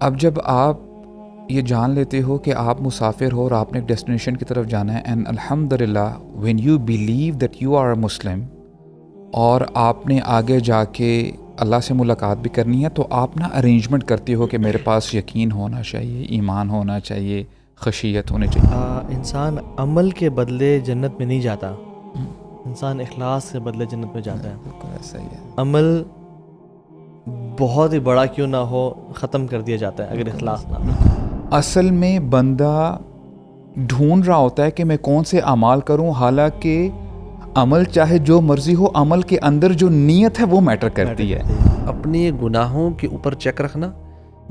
اب جب آپ یہ جان لیتے ہو کہ آپ مسافر ہو اور آپ نے ایک ڈیسٹینیشن کی طرف جانا ہے، اینڈ الحمدللہ when you believe that you are a Muslim, اور آپ نے آگے جا کے اللہ سے ملاقات بھی کرنی ہے، تو آپ نا ارینجمنٹ کرتے ہو کہ میرے پاس یقین ہونا چاہیے، ایمان ہونا چاہیے، خشیت ہونی چاہیے۔ انسان عمل کے بدلے جنت میں نہیں جاتا، انسان اخلاص کے بدلے جنت میں جاتا ہے۔ بالکل ایسا ہی ہے۔ عمل بہت ہی بڑا کیوں نہ ہو ختم کر دیا جاتا ہے اگر اخلاص نہ ہو۔ اصل میں بندہ ڈھونڈ رہا ہوتا ہے کہ میں کون سے اعمال کروں، حالانکہ عمل چاہے جو مرضی ہو، عمل کے اندر جو نیت ہے وہ میٹر کرتی ہے۔ اپنے گناہوں کے اوپر چیک رکھنا،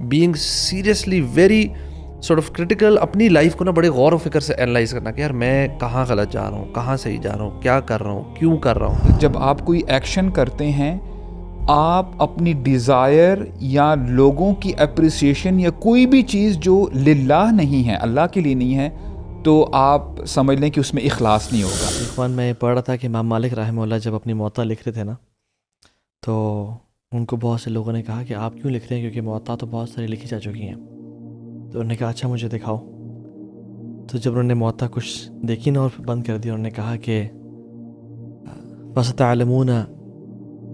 being seriously very sort of critical, اپنی لائف کو نا بڑے غور و فکر سے اینالائز کرنا کہ یار میں کہاں غلط جا رہا ہوں، کہاں صحیح جا رہا ہوں، کیا کر رہا ہوں، کیوں کر رہا ہوں۔ جب آپ کوئی ایکشن کرتے ہیں، آپ اپنی ڈیزائر یا لوگوں کی اپریسیشن یا کوئی بھی چیز جو للہ نہیں ہے، اللہ کے لیے نہیں ہے، تو آپ سمجھ لیں کہ اس میں اخلاص نہیں ہوگا۔ اخوان، میں یہ پڑھ رہا تھا کہ امام مالک رحمہ اللہ جب اپنی موطا لکھ رہے تھے نا، تو ان کو بہت سے لوگوں نے کہا کہ آپ کیوں لکھ رہے ہیں، کیونکہ موطا تو بہت ساری لکھی جا چکی ہیں۔ تو انہوں نے کہا اچھا مجھے دکھاؤ۔ تو جب انہوں نے موطا کچھ دیکھی نا اور بند کر دی، انہوں نے کہا کہ فَسَتَعْلَمُونَ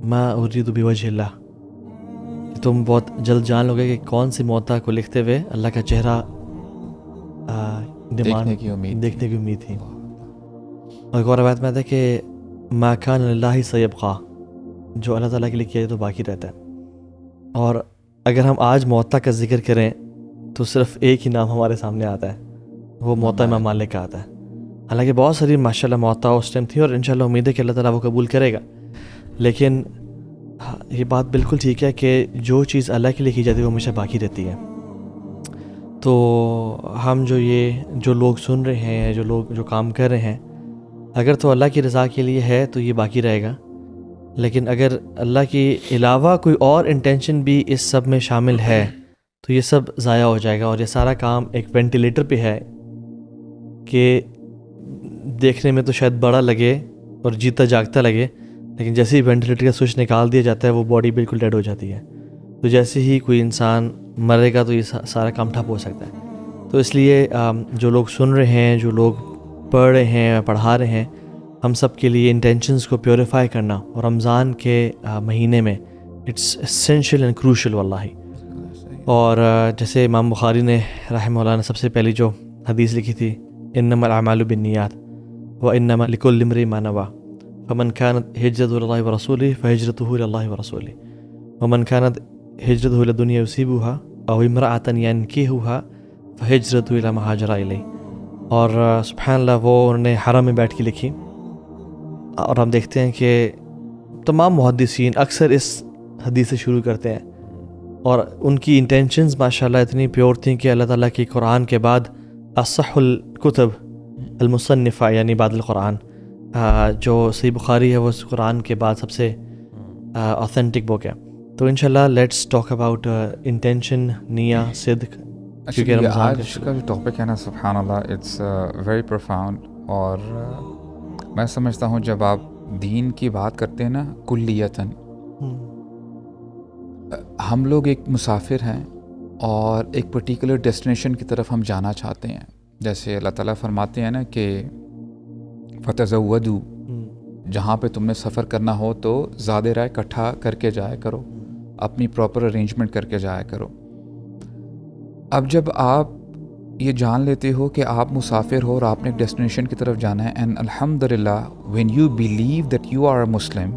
مَا أُرِيدُ بِوَجْهِ اللَّهِ، کہ تم بہت جلد جان لو گے کہ کون سی موطا کو لکھتے ہوئے اللہ کا چہرہ دیکھنے کی امید تھی۔ اور ایک اور روایت میں آتا ہے کہ مَا كَانَ لِلَّهِ سَيَبْقَىٰ، جو اللہ تعالیٰ کے لیے کیا جائے تو باقی رہتا ہے۔ اور اگر ہم آج موطا کا ذکر کریں تو صرف ایک ہی نام ہمارے سامنے آتا ہے، وہ موطا امام مالک کا آتا ہے۔ حالانکہ بہت ساری ماشاءاللہ موطا اس ٹائم تھی، اور انشاءاللہ امید ہے کہ اللہ تعالیٰ وہ قبول کرے گا، لیکن یہ بات بالکل ٹھیک ہے کہ جو چیز اللہ کے لیے کی جاتی ہے وہ ہمیشہ باقی رہتی ہے۔ تو ہم جو لوگ سن رہے ہیں، جو کام کر رہے ہیں، اگر تو اللہ کی رضا کے لیے ہے تو یہ باقی رہے گا، لیکن اگر اللہ کے علاوہ کوئی اور انٹینشن بھی اس سب میں شامل ہے تو یہ سب ضائع ہو جائے گا۔ اور یہ سارا کام ایک وینٹیلیٹر پہ ہے کہ دیکھنے میں تو شاید بڑا لگے اور جیتا جاگتا لگے، لیکن جیسے ہی وینٹیلیٹر کا سوئچ نکال دیا جاتا ہے وہ باڈی بالکل ڈیڈ ہو جاتی ہے۔ تو جیسے ہی کوئی انسان مرے گا تو یہ سارا کام ٹھپ ہو سکتا ہے۔ تو اس لیے جو لوگ سن رہے ہیں، جو لوگ پڑھ رہے ہیں، پڑھا رہے ہیں، ہم سب کے لیے انٹینشنز کو پیوریفائی کرنا، اور رمضان کے مہینے میں اٹس اسینشیل اینڈ کروشل واللہ۔ اور جیسے امام بخاری نے رحمہ اللہ نے سب سے پہلی جو حدیث لکھی تھی، انما الاعمال بالنیات وانما لکل امرئ ما نوى، فمن كانت هجرته الى الله ورسوله فهجرته الى الله ورسوله، ومن كانت هجرته الى دنیا يصيبها او امرأة ينكحها فهجرته الى ما هاجر اليه۔ اور سبحان اللہ، وہ انہوں نے حرم میں بیٹھ کے لکھی، اور ہم دیکھتے ہیں کہ تمام محدثین اکثر اس حدیث سے شروع کرتے ہیں، اور ان کی انٹینشنز ماشاءاللہ اتنی پیور تھیں کہ اللہ تعالیٰ کی قرآن کے بعد اصح الکتب المصنفہ یعنی بعد القرآن، جو صحیح بخاری ہے وہ قرآن کے بعد سب سے اوتھینٹک بک ہے۔ تو انشاءاللہ لیٹس ٹاک اباؤٹ انٹینشن، نیہ، صدق، کیونکہ رمضان آج کا جو ٹاپک ہے نا، سبحان اللہ، اٹس ویری پروفاؤنڈ۔ اور میں سمجھتا ہوں جب آپ دین کی بات کرتے ہیں نا کلیتاً، ہم لوگ ایک مسافر ہیں اور ایک پرٹیکولر ڈیسٹینیشن کی طرف ہم جانا چاہتے ہیں۔ جیسے اللہ تعالیٰ فرماتے ہیں نا کہ فتزودوا، جہاں پہ تم نے سفر کرنا ہو تو زیادہ رائے اکٹھا کر کے جایا کرو، اپنی پراپر ارینجمنٹ کر کے جایا کرو۔ اب جب آپ یہ جان لیتے ہو کہ آپ مسافر ہو اور آپ نے ایک ڈیسٹینیشن کی طرف جانا ہے، اینڈ الحمدللہ when you believe that you are a Muslim,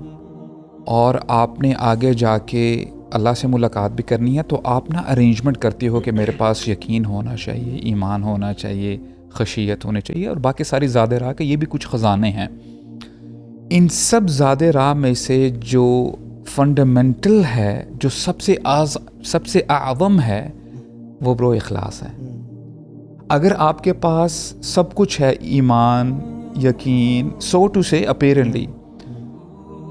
اور آپ نے آگے جا کے اللہ سے ملاقات بھی کرنی ہے، تو آپ نا ارینجمنٹ کرتے ہو کہ میرے پاس یقین ہونا چاہیے، ایمان ہونا چاہیے، خشیت ہونی چاہیے، اور باقی ساری زیادہ راہ کے یہ بھی کچھ خزانے ہیں۔ ان سب زیادہ راہ میں سے جو فنڈامنٹل ہے، جو سب سے اعظم ہے، وہ برو اخلاص ہے۔ اگر آپ کے پاس سب کچھ ہے، ایمان، یقین، سو ٹو سے اپیرنٹلی،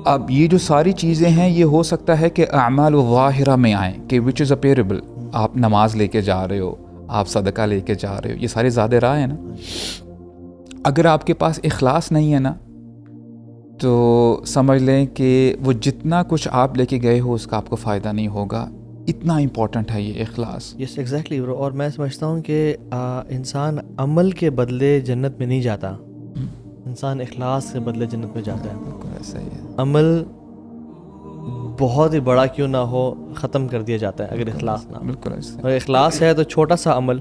اب یہ جو ساری چیزیں ہیں یہ ہو سکتا ہے کہ اعمال ظاہرہ میں آئیں، کہ وچ از اپیریبل، آپ نماز لے کے جا رہے ہو، آپ صدقہ لے کے جا رہے ہو، یہ سارے زیادہ راہ ہیں نا۔ اگر آپ کے پاس اخلاص نہیں ہے نا، تو سمجھ لیں کہ وہ جتنا کچھ آپ لے کے گئے ہو اس کا آپ کو فائدہ نہیں ہوگا۔ اتنا امپورٹنٹ ہے یہ اخلاص. یس ایگزیکٹلی برو. اور میں سمجھتا ہوں کہ انسان عمل کے بدلے جنت میں نہیں جاتا, انسان اخلاص کے بدلے جنت میں جاتا ہے. بالکل ایسا ہی ہے. عمل بہت ہی بڑا کیوں نہ ہو ختم کر دیا جاتا ہے اگر اخلاص نہ ہو. بالکل ایسا. اور اخلاص ہے تو چھوٹا سا عمل,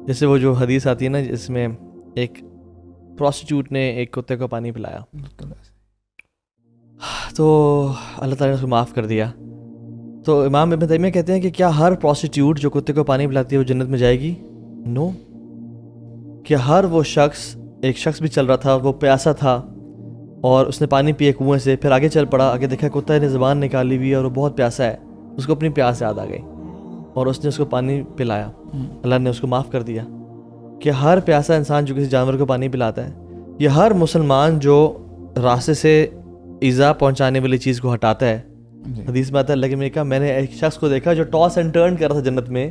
جیسے وہ جو حدیث آتی ہے نا جس میں ایک پروسٹیٹیوٹ نے ایک کتے کو پانی پلایا, بالکل ایسا. تو اللہ تعالیٰ نے اس کو معاف کر دیا. تو امام ابن تیمیہ کہتے ہیں کہ کیا ہر پروسٹیٹیوٹ جو کتے کو پانی پلاتی ہے وہ جنت میں جائے گی؟ نو. کیا ہر وہ شخص, ایک شخص بھی چل رہا تھا, وہ پیاسا تھا اور اس نے پانی پیے کنویں سے, پھر آگے چل پڑا, آگے دیکھا کتا نے زبان نکالی ہوئی ہے اور وہ بہت پیاسا ہے, اس کو اپنی پیاس یاد آ گئی اور اس نے اس کو پانی پلایا, اللہ نے اس کو معاف کر دیا. کہ ہر پیاسا انسان جو کسی جانور کو پانی پلاتا ہے, یہ ہر مسلمان جو راستے سے ایذا پہنچانے والی چیز کو ہٹاتا ہے. حدیث میں آتا ہے اللہ کے کہا میں نے ایک شخص کو دیکھا جو ٹاس اینڈ ٹرن کر رہا تھا جنت میں,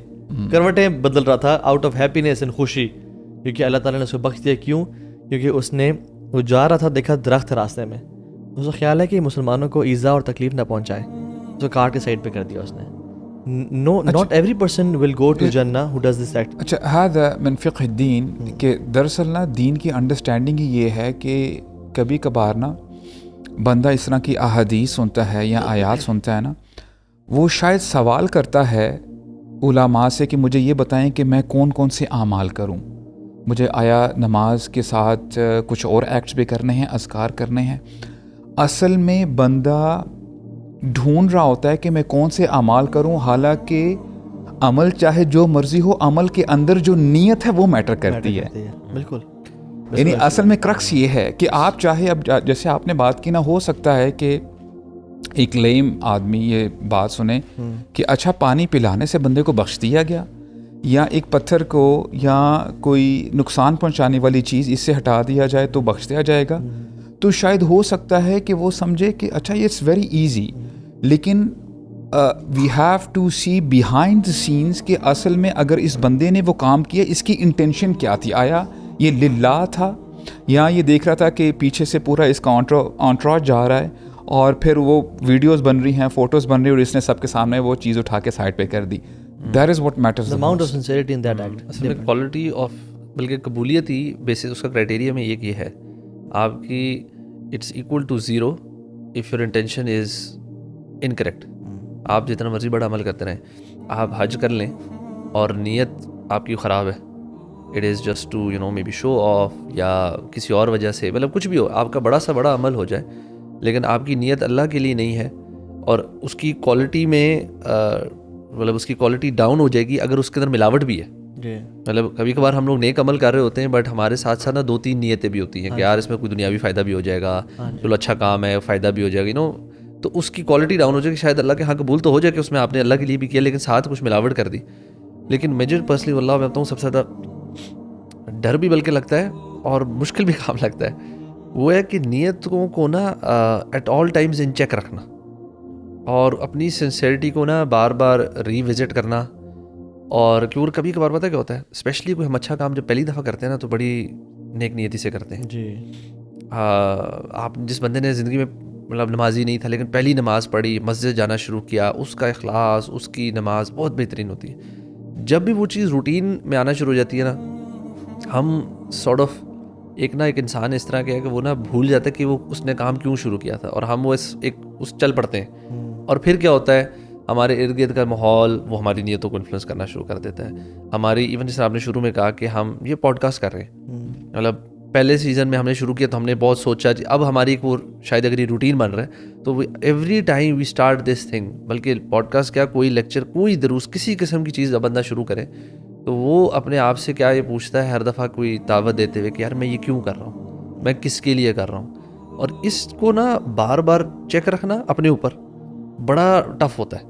کروٹیں بدل رہا تھا آؤٹ آف ہیپینس اینڈ خوشی, کیونکہ اللہ تعالیٰ نے اس کو بخش دیا. کیوں؟ کیونکہ اس نے, وہ جا رہا تھا, دیکھا درخت راستے میں, اس کا خیال ہے کہ مسلمانوں کو ایذا اور تکلیف نہ پہنچائے, اس کو کاٹ کے سائڈ پہ کر دیا اس نے. No, not every person will go to جنہ ہو ڈز دس ایکٹ. اچھا, هذا من فقہ الدین, کہ دراصل نا دین کی انڈرسٹینڈنگ ہی یہ ہے کہ کبھی کبھار نا بندہ اس طرح کی احادیث سنتا ہے یا آیات سنتا ہے نا, وہ شاید سوال کرتا ہے علماء سے کہ مجھے یہ بتائیں کہ میں کون کون سے اعمال کروں, مجھے آیا نماز کے ساتھ کچھ اور ایکٹس بھی کرنے ہیں, اذکار کرنے ہیں. اصل میں بندہ ڈھونڈ رہا ہوتا ہے کہ میں کون سے اعمال کروں, حالانکہ عمل چاہے جو مرضی ہو, عمل کے اندر جو نیت ہے وہ میٹر کرتی ہے. بالکل. یعنی اصل میں کرکس یہ ہے کہ آپ چاہے, اب جیسے آپ نے بات کی نا, ہو سکتا ہے کہ ایک لیم آدمی یہ بات سنے کہ اچھا پانی پلانے سے بندے کو بخش دیا گیا, یا ایک پتھر کو یا کوئی نقصان پہنچانے والی چیز اس سے ہٹا دیا جائے تو بخش دیا جائے گا, تو شاید ہو سکتا ہے کہ وہ سمجھے کہ اچھا یہ اٹس ویری ایزی. لیکن we have to see behind the sense کہ اصل میں اگر اس بندے نے وہ کام کیا, اس کی انٹینشن کیا تھی, آیا یہ للہ تھا یا یہ دیکھ رہا تھا کہ پیچھے سے پورا اس کا انٹراج جا رہا ہے اور پھر وہ ویڈیوز بن رہی ہیں, فوٹوز بن رہی ہیں, اور اس نے سب کے سامنے وہ چیز اٹھا کے سائڈ پہ کر دی. That is what matters, the amount of sincerity in that act. اصل میں کوالٹی آف, بلکہ قبولیت ہی بیسس اس کا کرائٹیریا میں یہ ہے آپ کی, it's equal to zero if your intention is incorrect. آپ جتنا مرضی بڑا عمل کرتے رہیں, آپ حج کر لیں اور نیت آپ کی خراب ہے, it is just to you know maybe show off یا کسی اور وجہ سے, مطلب کچھ بھی ہو, آپ کا بڑا سا بڑا عمل ہو جائے لیکن آپ کی نیت اللہ کے لیے نہیں ہے, اور اس کی کوالٹی میں مطلب اس کی کوالٹی ڈاؤن ہو جائے گی اگر اس کے اندر ملاوٹ بھی ہے. مطلب کبھی کبھار ہم لوگ نیک عمل کر رہے ہوتے ہیں بٹ ہمارے ساتھ ساتھ نا 2-3 نیتیں بھی ہوتی ہیں کہ یار اس میں کوئی دنیاوی فائدہ بھی ہو جائے گا, چلو اچھا کام ہے, فائدہ بھی ہو جائے گا, یو نو, تو اس کی کوالٹی ڈاؤن ہو جائے گی. شاید اللہ کے ہاں قبول تو ہو جائے کہ اس میں آپ نے اللہ کے لیے بھی کیا لیکن ساتھ کچھ ملاوٹ کر دی. لیکن میجر پرسنلی واللہ میں بتاؤں سب سے زیادہ ڈر بھی بلکہ لگتا ہے اور مشکل بھی کام لگتا ہے, وہ ہے کہ نیتوں کو نا at all times in check رکھنا اور اپنی سنسیئرٹی کو نا بار بار ری وزٹ کرنا. اور کیوں کبھی کبھار پتہ کیا ہوتا ہے, اسپیشلی کوئی ہم اچھا کام جب پہلی دفعہ کرتے ہیں نا تو بڑی نیک نیتی سے کرتے ہیں. جی, آپ جس بندے نے زندگی میں مطلب نمازی نہیں تھا لیکن پہلی نماز پڑھی, مسجد جانا شروع کیا, اس کا اخلاص, اس کی نماز بہت بہترین ہوتی ہے. جب بھی وہ چیز روٹین میں آنا شروع ہو جاتی ہے نا, ہم سارٹ آف ایک انسان اس طرح کا ہے کہ وہ نا بھول جاتا ہے کہ وہ اس نے کام کیوں شروع کیا تھا, اور ہم وہ اس چل پڑتے ہیں. اور پھر کیا ہوتا ہے, ہمارے ارد گرد کا ماحول وہ ہماری نیتوں کو انفلوئنس کرنا شروع کر دیتا ہے. ہماری ایون جیسے آپ نے شروع میں کہا کہ ہم یہ پوڈ کاسٹ کر رہے ہیں, مطلب پہلے سیزن میں ہم نے شروع کیا تو ہم نے بہت سوچا, اب ہماری ایک وہ شاید اگر یہ روٹین بن رہا ہے تو every time we start this thing, بلکہ پوڈ کاسٹ کیا کوئی لیکچر, کوئی دروس, کسی قسم کی چیز بندہ شروع کرے تو وہ اپنے آپ سے کیا یہ پوچھتا ہے ہر دفعہ کوئی دعوت دیتے ہوئے کہ یار میں یہ کیوں کر رہا ہوں, میں کس کے لیے کر رہا ہوں. اور اس کو نا بار بار چیک رکھنا اپنے اوپر بڑا ٹف ہوتا ہے.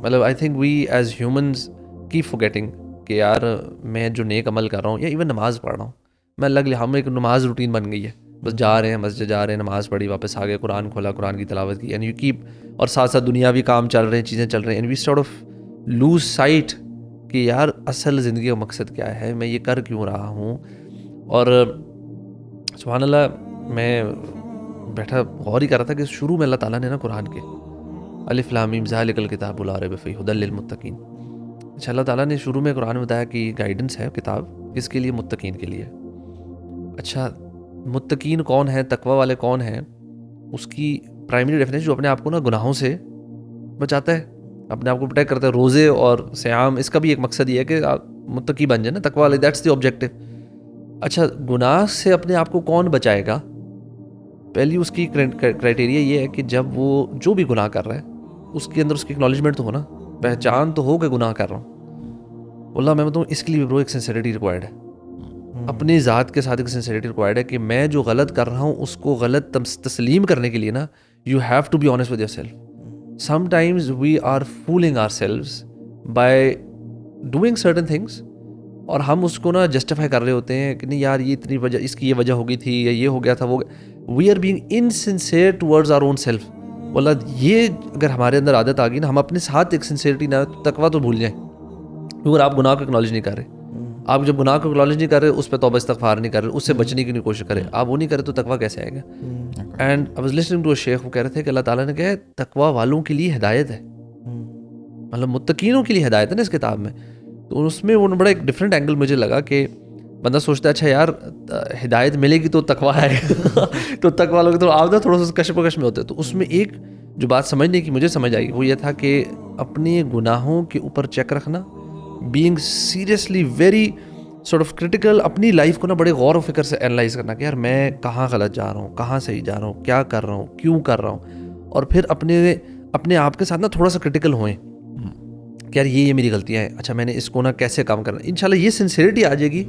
مطلب I think we as humans cap فورگیٹنگ کہ یار میں جو نیک عمل کر رہا ہوں یا ایون نماز پڑھ رہا ہوں, میں الگ ہم ایک نماز روٹین بن گئی ہے, بس جا رہے ہیں مسجد, جا رہے ہیں, نماز پڑھی, واپس آ گئے, قرآن کھولا, قرآن کی تلاوت کی, اینڈ یو کیپ, اور ساتھ ساتھ دنیاوی کام چل رہے ہیں, چیزیں چل رہی ہیں, and we sort of lose sight کہ یار اصل زندگی کا مقصد کیا ہے, میں یہ کر کیوں رہا ہوں. اور سبحان اللہ, میں بیٹھا غور ہی کر رہا تھا کہ شروع میں اللہ تعالیٰ نے نا قرآن کے الف لام میم ذالک الکتاب لا ریب فیہ ھدی للمتقین. اچھا اللہ تعالیٰ نے شروع میں قرآن میں بتایا کہ یہ گائیڈنس ہے کتاب کس کے لیے؟ متقین کے لیے. اچھا متقین کون ہیں، تقوی والے کون ہیں؟ اس کی پرائمری ڈیفینیشن جو اپنے آپ کو نا گناہوں سے بچاتا ہے، اپنے آپ کو پروٹیکٹ کرتا ہے. روزے اور صیام اس کا بھی ایک مقصد یہ ہے کہ آپ متقی بن جائیں نا، تقوی والے، دیٹس دی آبجیکٹیو. اچھا گناہ سے اپنے آپ کو کون بچائے گا؟ پہلی اس کی کرائٹیریا یہ ہے کہ جب وہ جو بھی گناہ کر رہا ہے اس کے اندر اس کی اکنالجمنٹ تو ہو نا، پہچان تو ہو کہ گناہ کر رہا ہوں. اللہ میں بتاؤں اس کے لیے برو ایک سنسیریٹی ریکوائرڈ ہے، اپنی ذات کے ساتھ ایک سنسیریٹی ریکوائرڈ ہے کہ میں جو غلط کر رہا ہوں اس کو غلط تسلیم کرنے کے لیے نا you have to be honest with yourself. Sometimes we are fooling ourselves by doing certain things, اور ہم اس کو نا جسٹیفائی کر رہے ہوتے ہیں کہ نہیں یار یہ اتنی وجہ، اس کی یہ وجہ ہو گئی تھی یا یہ ہو گیا تھا وہ. We are being insincere towards our own self. بولا یہ اگر ہمارے اندر عادت آ گئی نا، ہم اپنے ساتھ ایک سنسیئرٹی نہ، تقویٰ تو بھول جائیں. کیونکہ آپ گناہ کو اکنالج نہیں کر رہے، آپ جب گناہ کو اکنالج نہیں کر رہے اس پہ توبہ استغفار نہیں کر رہے، اس سے بچنے کی نہیں کوشش کریں، آپ وہ نہیں کرے تو تقویٰ کیسے آئے گا؟ And I was listening to a sheikh, وہ کہہ رہے تھے کہ اللہ تعالیٰ نے کہا تقویٰ والوں کے لیے ہدایت ہے، مطلب متقینوں کے لیے ہدایت ہے نا اس کتاب میں. تو اس میں وہ بڑا ایک ڈفرینٹ اینگل مجھے لگا کہ بندہ سوچتا ہے اچھا یار ہدایت ملے گی تو تقویٰ ہے تو تقویٰ والوں کے تو آپ نا تھوڑا سا کش پکش میں ہوتے. تو اس میں ایک جو بات سمجھنے کی مجھے سمجھ آئی وہ یہ تھا کہ اپنے گناہوں کے اوپر چیک رکھنا، being seriously very sort of critical, اپنی لائف کو نا بڑے غور و فکر سے انالائز کرنا کہ یار میں کہاں غلط جا رہا ہوں، کہاں صحیح جا رہا ہوں، کیا کر رہا ہوں، کیوں کر رہا ہوں. اور پھر اپنے آپ کے ساتھ نا تھوڑا سا کریٹیکل ہوئیں کہ یار یہ میری غلطیاں ہیں، اچھا میں نے اس کو نا کیسے کام کرنا. انشاءاللہ یہ سنسیریٹی آ جائے گی،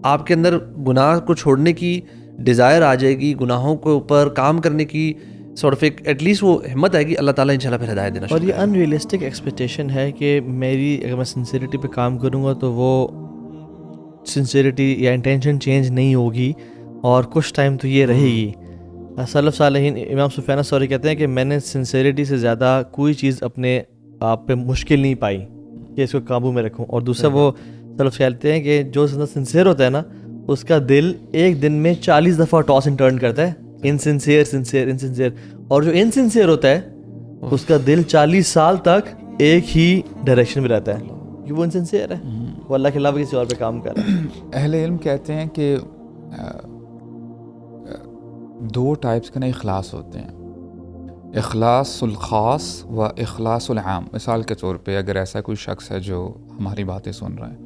آپ کے اندر گناہ کو چھوڑنے کی ڈیزائر آ جائے گی، گناہوں کے اوپر کام کرنے کی سارٹ آف ایک ایٹ لیسٹ وہ ہمت آئے گی. اللہ تعالیٰ انشاءاللہ پھر ہدایت دینا. اور یہ ان ریئلسٹک ایکسپیکٹیشن ہے کہ میری اگر میں سنسیریٹی پہ کام کروں گا تو وہ سنسیریٹی یا انٹینشن چینج نہیں ہوگی اور کچھ ٹائم تو یہ رہے گی. سلف صالحین امام سفیان ثوری کہتے ہیں کہ میں نے سنسیریٹی سے زیادہ کوئی چیز اپنے آپ پہ مشکل نہیں پائی کہ اس کو قابو میں رکھوں. اور دوسرا وہ سلف کہتے ہیں کہ جو سنسیئر ہوتا ہے نا اس کا دل ایک دن میں 40 دفعہ ٹاس اینڈ ٹرن کرتا ہے، انسنسیئر. اور جو انسنسیئر ہوتا ہے اس کا دل 40 سال تک ایک ہی ڈائریکشن میں رہتا ہے کہ وہ انسنسیئر ہے، وہ اللہ کے علاوہ کسی اور پہ کام کر رہا ہے. اہل علم کہتے ہیں کہ دو ٹائپس کے نا اخلاص ہوتے ہیں، اخلاص الخاص و اخلاص العام. مثال کے طور پہ اگر ایسا کوئی شخص ہے جو ہماری باتیں سن رہا ہے،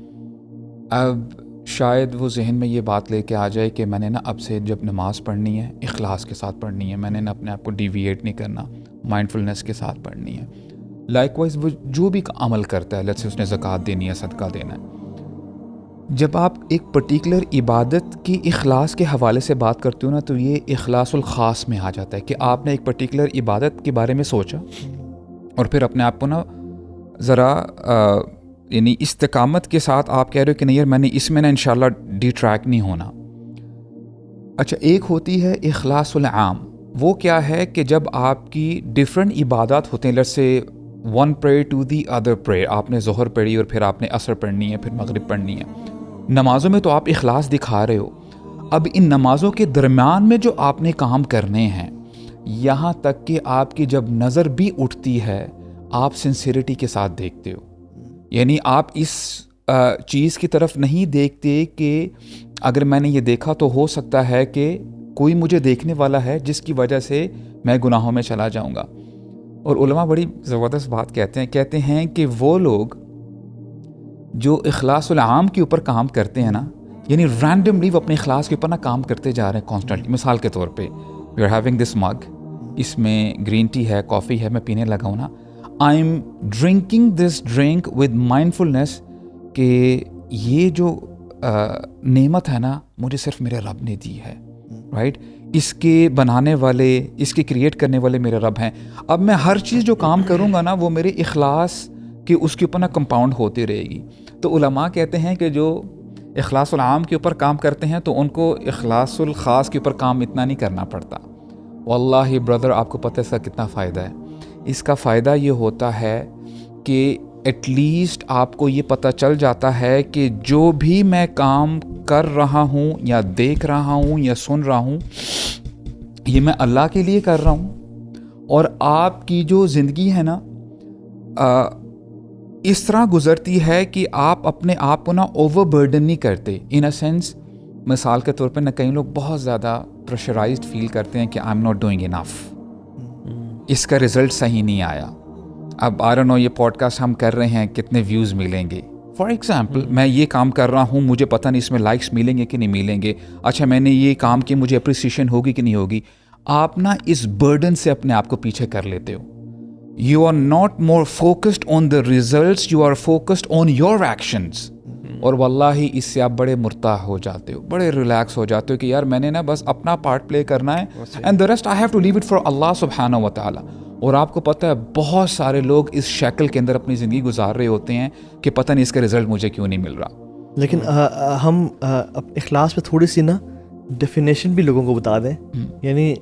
اب شاید وہ ذہن میں یہ بات لے کے آ جائے کہ میں نے نا اب سے جب نماز پڑھنی ہے اخلاص کے ساتھ پڑھنی ہے، میں نے نا اپنے آپ کو ڈیویٹ نہیں کرنا، مائنڈفلنس کے ساتھ پڑھنی ہے. لائک وائز وہ جو بھی عمل کرتا ہے، لیٹس سے اس نے زکوٰۃ دینی ہے، صدقہ دینا ہے، جب آپ ایک پرٹیکولر عبادت کی اخلاص کے حوالے سے بات کرتے ہو نا تو یہ اخلاص الخاص میں آ جاتا ہے کہ آپ نے ایک پرٹیکولر عبادت کے بارے میں سوچا اور پھر اپنے آپ کو نا ذرا یعنی استقامت کے ساتھ آپ کہہ رہے ہو کہ نہیں یار میں نے اس میں نا انشاءاللہ ڈی ٹریک نہیں ہونا. اچھا ایک ہوتی ہے اخلاص العام، وہ کیا ہے کہ جب آپ کی ڈفرینٹ عبادات ہوتے ہیں، let's say one prayer to the other prayer, آپ نے ظہر پڑھی اور پھر آپ نے عصر پڑھنی ہے، پھر مغرب پڑھنی ہے. نمازوں میں تو آپ اخلاص دکھا رہے ہو، اب ان نمازوں کے درمیان میں جو آپ نے کام کرنے ہیں، یہاں تک کہ آپ کی جب نظر بھی اٹھتی ہے آپ سنسیریٹی کے ساتھ دیکھتے ہو. یعنی آپ اس چیز کی طرف نہیں دیکھتے کہ اگر میں نے یہ دیکھا تو ہو سکتا ہے کہ کوئی مجھے دیکھنے والا ہے جس کی وجہ سے میں گناہوں میں چلا جاؤں گا. اور علماء بڑی زبردست بات کہتے ہیں کہ وہ لوگ جو اخلاص العام کے اوپر کام کرتے ہیں نا، یعنی رینڈملی وہ اپنے اخلاص کے اوپر نا کام کرتے جا رہے ہیں کانسٹنٹلی. مثال کے طور پہ we are having this mug, اس میں گرین ٹی ہے، کافی ہے، میں پینے لگا ہوں نا، I am drinking this drink with mindfulness کہ یہ جو نعمت ہے نا مجھے صرف میرے رب نے دی ہے، رائٹ؟ اس کے بنانے والے، اس کے کریٹ کرنے والے میرے رب ہیں. اب میں ہر چیز جو کام کروں گا نا وہ میرے اخلاص کہ اس کے اوپر نا کمپاؤنڈ ہوتی رہے گی. تو علماء کہتے ہیں کہ جو اخلاص العام کے اوپر کام کرتے ہیں تو ان کو اخلاص الخاص کے اوپر کام اتنا نہیں کرنا پڑتا. واللہ برادر آپ کو پتہ ہے اس کا کتنا فائدہ ہے. اس کا فائدہ یہ ہوتا ہے کہ ایٹ لیسٹ آپ کو یہ پتہ چل جاتا ہے کہ جو بھی میں کام کر رہا ہوں یا دیکھ رہا ہوں یا سن رہا ہوں یہ میں اللہ کے لیے کر رہا ہوں اور آپ کی جو زندگی ہے نا اس طرح گزرتی ہے کہ آپ اپنے آپ کو نا اوور برڈن نہیں کرتے. ان اے سینس مثال کے طور پہ نہ کئی لوگ بہت زیادہ پریشرائزڈ فیل کرتے ہیں کہ آئی ایم ناٹ ڈوئنگ انف, اس کا رزلٹ صحیح نہیں آیا. اب آئی ڈونٹ نو یہ پوڈ کاسٹ ہم کر رہے ہیں کتنے ویوز ملیں گے. فار ایگزامپل میں یہ کام کر رہا ہوں, مجھے پتہ نہیں اس میں لائکس ملیں گے کہ نہیں ملیں گے. اچھا میں نے یہ کام کیا, مجھے اپریسیشن ہوگی کہ نہیں ہوگی. آپ نا اس برڈن سے اپنے آپ کو پیچھے کر لیتے ہو. You are not more focused on the results, you are focused on your actions. اور واللہ اس سے آپ بڑے مرتاح ہو جاتے ہو, بڑے ریلیکس ہو جاتے ہو کہ یار میں نے نا بس اپنا پارٹ پلے کرنا ہے, and the rest I have to leave it for Allah سبحانہ و تعالیٰ. اور آپ کو پتہ ہے بہت سارے لوگ اس شکل کے اندر اپنی زندگی گزار رہے ہوتے ہیں کہ پتہ نہیں اس کا رزلٹ مجھے کیوں نہیں مل رہا. لیکن ہم اخلاص پہ تھوڑی سی نا ڈیفینیشن بھی لوگوں کو بتا دیں. یعنی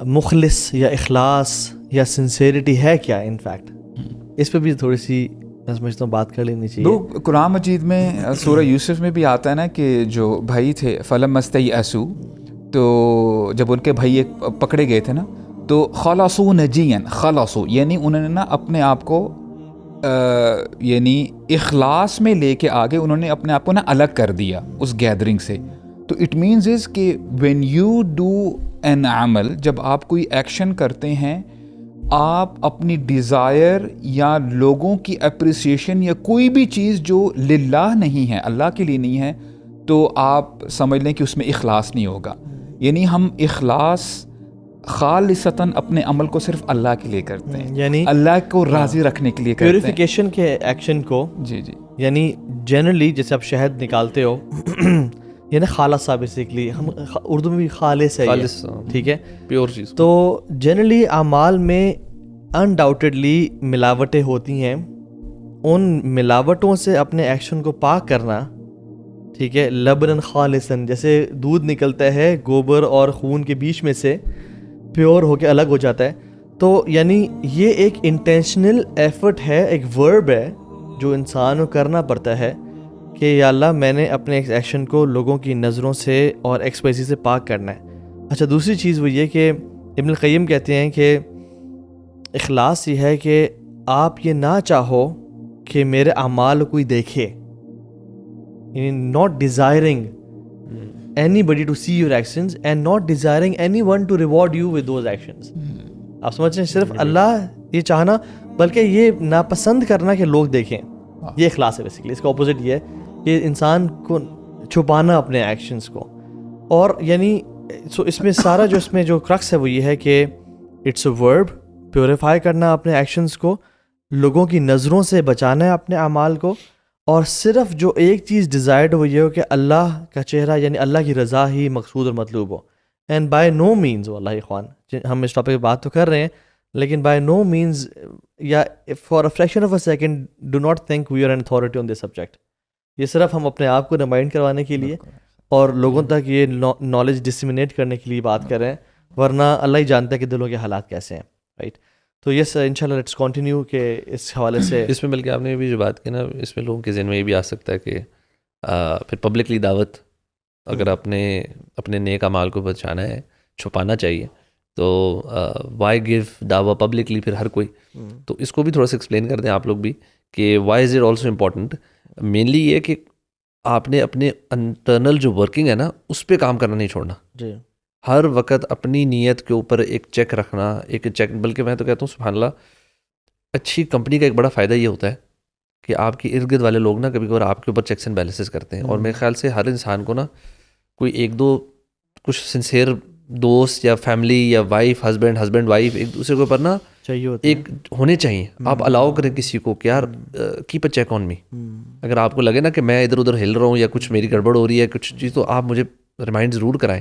مخلص یا اخلاص یا سنسیریٹی ہے کیا ان فیکٹ, اس پہ بھی تھوڑی سی میں سمجھتا ہوں بات کر لینی چاہیے. قرآن مجید میں سورہ یوسف میں بھی آتا ہے نا کہ جو بھائی تھے فلم مستیئسو, تو جب ان کے بھائی پکڑے گئے تھے نا تو خلاصو نجین, خلاصو یعنی انہوں نے نا اپنے آپ کو یعنی اخلاص میں لے کے آگے انہوں نے اپنے آپ کو نا الگ کر دیا اس گیدرنگ سے. تو اٹ مینز از کہ وین یو ڈو این عمل, جب آپ کوئی ایکشن کرتے ہیں, آپ اپنی ڈیزائر یا لوگوں کی اپریسیشن یا کوئی بھی چیز جو للہ نہیں ہے, اللہ کے لیے نہیں ہے, تو آپ سمجھ لیں کہ اس میں اخلاص نہیں ہوگا. یعنی ہم اخلاص خالصتاً اپنے عمل کو صرف اللہ کے لیے کرتے ہیں, یعنی اللہ کو راضی رکھنے کے لیے کرتے ہیں. پیوریفیکیشن کے ایکشن کو جی یعنی جنرلی جیسے آپ شہد نکالتے ہو یعنی خالصہ بیسکلی, ہم اردو میں بھی خالص ہے, ٹھیک ہے, پیور چیز. تو جنرلی اعمال میں انڈاؤٹیڈلی ملاوٹیں ہوتی ہیں. ان ملاوٹوں سے اپنے ایکشن کو پاک کرنا, ٹھیک ہے, لبنن خالصاً, جیسے دودھ نکلتا ہے گوبر اور خون کے بیچ میں سے, پیور ہو کے الگ ہو جاتا ہے. تو یعنی یہ ایک انٹینشنل ایفرٹ ہے, ایک ورب ہے جو انسان کو کرنا پڑتا ہے کہ یا اللہ میں نے اپنے ایکشن کو لوگوں کی نظروں سے اور ایکسپریسی سے پاک کرنا ہے. اچھا دوسری چیز وہ یہ کہ ابن القیم کہتے ہیں کہ اخلاص یہ ہے کہ آپ یہ نہ چاہو کہ میرے اعمال کوئی دیکھے, یعنی not desiring anybody to see your actions and not desiring anyone to reward you with those actions. آپ سمجھ رہے ہیں, صرف اللہ یہ چاہنا بلکہ یہ ناپسند کرنا کہ لوگ دیکھیں, یہ اخلاص ہے بیسکلی. اس کا اپوزٹ یہ ہے کہ انسان کو چھپانا اپنے ایکشنز کو. اور یعنی اس میں سارا جو اس میں جو کرکس ہے وہ یہ ہے کہ اٹس اے ورب, پیوریفائی کرنا اپنے ایکشنز کو, لوگوں کی نظروں سے بچانا ہے اپنے اعمال کو, اور صرف جو ایک چیز ڈیزائرڈ ہو یہ ہو کہ اللہ کا چہرہ یعنی اللہ کی رضا ہی مقصود اور مطلوب ہو. اینڈ بائی نو مینز, واللہ اخوان ہم اس ٹاپک پہ بات تو کر رہے ہیں, لیکن بائی نو مینز یا for a fraction of a second do not think we are an authority on this subject. یہ صرف ہم اپنے آپ کو ریمائنڈ کروانے کے لیے اور لوگوں تک یہ نالج ڈسیمنیٹ کرنے کے لیے بات کر رہے ہیں, ورنہ اللہ ہی جانتا ہے کہ دلوں کے حالات کیسے ہیں, رائٹ. تو یس انشاءاللہ لیٹس کنٹینیو کہ اس حوالے سے اس میں بلکہ آپ نے بھی جو بات کی نا, اس میں لوگوں کے ذہن میں یہ بھی آ سکتا ہے کہ پھر پبلکلی دعوت, اگر اپنے نیک اعمال کو بچانا ہے, چھپانا چاہیے, تو وائی گیو دعویٰ پبلکلی پھر ہر کوئی. تو اس کو بھی تھوڑا سا ایکسپلین کر دیں آپ لوگ بھی کہ why is it also important. Mainly یہ کہ آپ نے اپنے انٹرنل جو ورکنگ ہے نا اس پہ کام کرنا نہیں چھوڑنا. جی, ہر وقت اپنی نیت کے اوپر ایک چیک رکھنا, ایک چیک, بلکہ میں تو کہتا ہوں سبحان اللہ, اچھی کمپنی کا ایک بڑا فائدہ یہ ہوتا ہے کہ آپ کے ارد گرد والے لوگ نا کبھی کبھار آپ کے اوپر چیکس اینڈ بیلنسز کرتے ہیں. اور میرے خیال سے ہر انسان کو نا کوئی ایک دو کچھ سنسیئر دوست یا فیملی یا وائف, ہسبینڈ وائف, ایک دوسرے کے اوپر نا چاہیے ہوتے ایک ہونے چاہیے. آپ الاؤ کریں کسی کو کہ یار کیپ اے چیک آن می. اگر آپ کو لگے نا کہ میں ادھر ادھر ہل رہا ہوں یا کچھ میری گڑبڑ ہو رہی ہے کچھ چیز, تو آپ مجھے ریمائنڈ ضرور کرائیں.